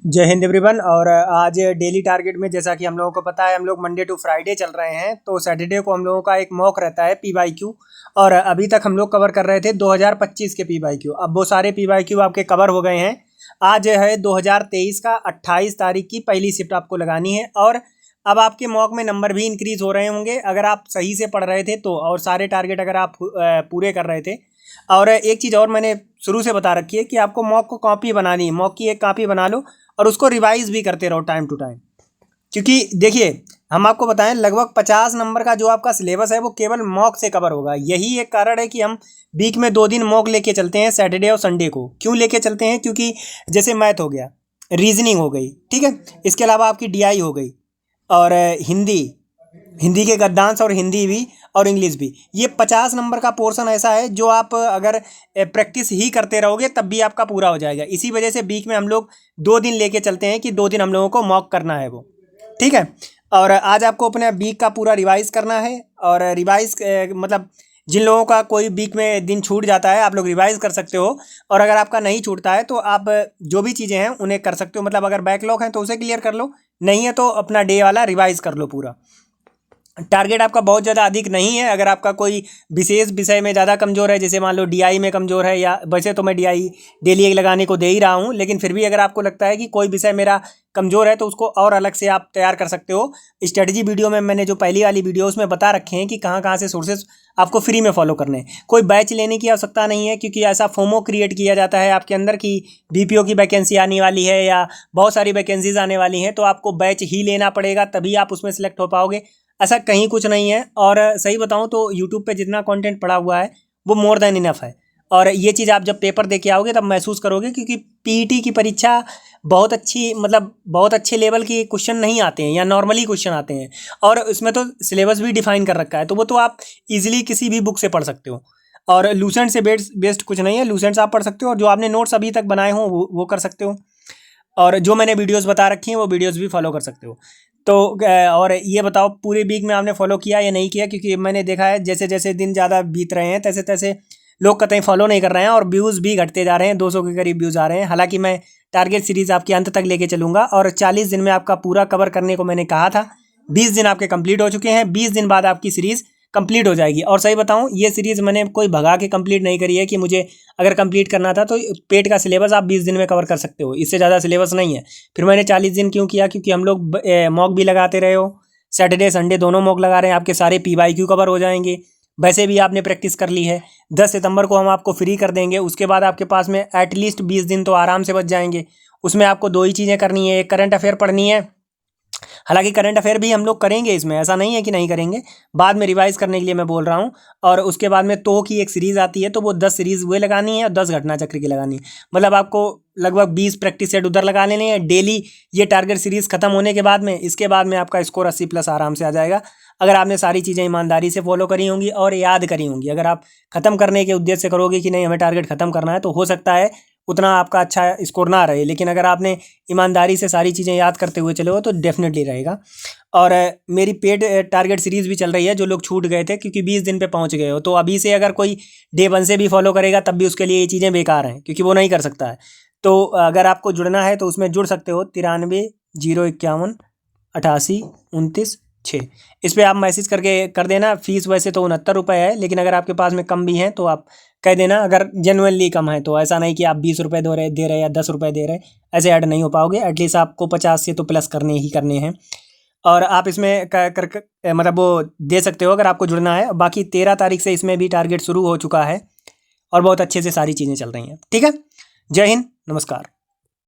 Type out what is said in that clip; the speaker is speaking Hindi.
जय हिंद एवरीवन। और आज डेली टारगेट में जैसा कि हम लोगों को पता है, हम लोग मंडे टू फ्राइडे चल रहे हैं, तो सैटरडे को हम लोगों का एक मॉक रहता है PYQ। और अभी तक हम लोग कवर कर रहे थे 2025 के PYQ। अब वो सारे PYQ आपके कवर हो गए हैं। आज है 2023 का 28 तारीख की पहली शिफ्ट आपको लगानी है। और अब आपके मॉक में नंबर भी इंक्रीज हो रहे होंगे अगर आप सही से पढ़ रहे थे तो, और सारे टारगेट अगर आप पूरे कर रहे थे। और एक चीज़ और मैंने शुरू से बता रखी है कि आपको मॉक को कॉपी बनानी है, मॉक की एक कॉपी बना लो और उसको रिवाइज भी करते रहो टाइम टू टाइम। क्योंकि देखिए, हम आपको बताएं लगभग 50 नंबर का जो आपका सिलेबस है वो केवल मॉक से कवर होगा। यही एक कारण है कि हम वीक में 2 दिन मॉक लेके चलते हैं, सैटरडे और संडे को। क्यों लेके चलते हैं? क्योंकि जैसे मैथ हो गया, रीजनिंग हो गई, ठीक है, इसके अलावा आपकी DI हो गई, और हिंदी के गद्यांश और हिंदी भी और इंग्लिश भी। ये 50 नंबर का पोर्शन ऐसा है जो आप अगर प्रैक्टिस ही करते रहोगे तब भी आपका पूरा हो जाएगा। इसी वजह से वीक में हम लोग 2 दिन लेके चलते हैं कि 2 दिन हम लोगों को मॉक करना है वो, ठीक है। और आज आपको अपने वीक का पूरा रिवाइज करना है। और रिवाइज मतलब जिन लोगों का कोई वीक में दिन छूट जाता है आप लोग रिवाइज कर सकते हो, और अगर आपका नहीं छूटता है तो आप जो भी चीज़ें हैं उन्हें कर सकते हो। मतलब अगर बैकलॉग है तो उसे क्लियर कर लो, नहीं है तो अपना डे वाला रिवाइज कर लो पूरा। टारगेट आपका बहुत ज़्यादा अधिक नहीं है। अगर आपका कोई विशेष विषय में ज़्यादा कमज़ोर है, जैसे मान लो DI में कमज़ोर है, या वैसे तो मैं DI डेली एक लगाने को दे ही रहा हूँ, लेकिन फिर भी अगर आपको लगता है कि कोई विषय मेरा कमज़ोर है तो उसको और अलग से आप तैयार कर सकते हो। स्ट्रेटजी वीडियो में मैंने जो पहली वाली वीडियो उसमें बता रखे हैं कि कहाँ कहाँ से सोर्सेज आपको फ्री में फॉलो करने हैं। कोई बैच लेने की आवश्यकता नहीं है, क्योंकि ऐसा फोमो क्रिएट किया जाता है आपके अंदर कि BPO की वैकेंसी आने वाली है या बहुत सारी वैकेंसीज आने वाली हैं, तो आपको बैच ही लेना पड़ेगा तभी आप उसमें सेलेक्ट हो पाओगे। ऐसा कहीं कुछ नहीं है। और सही बताऊं तो यूट्यूब पे जितना कंटेंट पड़ा हुआ है वो मोर देन इनफ है। और ये चीज़ आप जब पेपर दे के आओगे तब महसूस करोगे, क्योंकि PET की परीक्षा बहुत अच्छी, मतलब बहुत अच्छे लेवल के क्वेश्चन नहीं आते हैं या नॉर्मली क्वेश्चन आते हैं, और उसमें तो सिलेबस भी डिफाइन कर रखा है, तो वो तो आप इजीली किसी भी बुक से पढ़ सकते हो। और लूसेंट से बेस्ट कुछ नहीं है। लूसेंट आप पढ़ सकते हो, और जो आपने नोट्स अभी तक बनाए हों वो कर सकते हो, और जो मैंने वीडियोस बता रखी हैं वो वीडियोस भी फॉलो कर सकते हो। तो और ये बताओ पूरे वीक में आपने फॉलो किया या नहीं किया? क्योंकि मैंने देखा है जैसे जैसे दिन ज़्यादा बीत रहे हैं तैसे तैसे लोग कतई फॉलो नहीं कर रहे हैं, और व्यूज़ भी घटते जा रहे हैं, 200 के करीब व्यूज़ आ रहे हैं। हालांकि मैं टारगेट सीरीज़ आपके अंत तक लेके चलूँगा, और 40 दिन में आपका पूरा कवर करने को मैंने कहा था। 20 दिन आपके कंप्लीट हो चुके हैं, 20 दिन बाद आपकी सीरीज़ कंप्लीट हो जाएगी। और सही बताऊं, ये सीरीज़ मैंने कोई भगा के कंप्लीट नहीं करी है कि मुझे अगर कंप्लीट करना था तो पेट का सिलेबस आप 20 दिन में कवर कर सकते हो, इससे ज़्यादा सिलेबस नहीं है। फिर मैंने 40 दिन क्यों किया? क्योंकि हम लोग मॉक भी लगाते रहे हो, सैटरडे संडे दोनों मॉक लगा रहे हैं, आपके सारे PYQ कवर हो जाएंगे। वैसे भी आपने प्रैक्टिस कर ली है। 10 सितंबर को हम आपको फ्री कर देंगे, उसके बाद आपके पास में एटलीस्ट 20 दिन तो आराम से बच जाएंगे। उसमें आपको 2 ही चीज़ें करनी है, एक करंट अफेयर पढ़नी है। हालांकि करंट अफेयर भी हम लोग करेंगे इसमें, ऐसा नहीं है कि नहीं करेंगे, बाद में रिवाइज करने के लिए मैं बोल रहा हूँ। और उसके बाद में तो की एक सीरीज़ आती है, तो वो 10 सीरीज़ वो लगानी है और 10 घटना चक्र की लगानी है। मतलब आपको लगभग 20 प्रैक्टिस सेट उधर लगा लेने हैं डेली। ये टारगेट सीरीज़ खत्म होने के बाद में, इसके बाद में आपका स्कोर 80+ आराम से आ जाएगा, अगर आपने सारी चीज़ें ईमानदारी से फॉलो करी होंगी और याद करी होंगी। अगर आप ख़त्म करने के उद्देश्य से करोगे कि नहीं हमें टारगेट ख़त्म करना है, तो हो सकता है उतना आपका अच्छा स्कोर ना रहे, लेकिन अगर आपने ईमानदारी से सारी चीज़ें याद करते हुए चले हो तो डेफिनेटली रहेगा। और मेरी पेड टारगेट सीरीज़ भी चल रही है, जो लोग छूट गए थे क्योंकि 20 दिन पे पहुंच गए हो, तो अभी से अगर कोई डे 1 से भी फॉलो करेगा तब भी उसके लिए ये चीज़ें बेकार हैं, क्योंकि वो नहीं कर सकता है। तो अगर आपको जुड़ना है तो उसमें जुड़ सकते हो, 93 051 88 29 6। इस पर आप मैसेज करके कर देना। फीस वैसे तो 69 रुपये है, लेकिन अगर आपके पास में कम भी हैं तो आप कह देना, अगर जेनुअनली कम है तो। ऐसा नहीं कि आप 20 रुपये दे रहे या 10 रुपये दे रहे, ऐसे ऐड नहीं हो पाओगे। एटलीस्ट आपको 50 से तो प्लस करने ही करने हैं। और आप इसमें मतलब वो दे सकते हो अगर आपको जुड़ना है। बाकी 13 तारीख से इसमें भी टारगेट शुरू हो चुका है, और बहुत अच्छे से सारी चीज़ें चल रही हैं, ठीक है। जय हिंद, नमस्कार।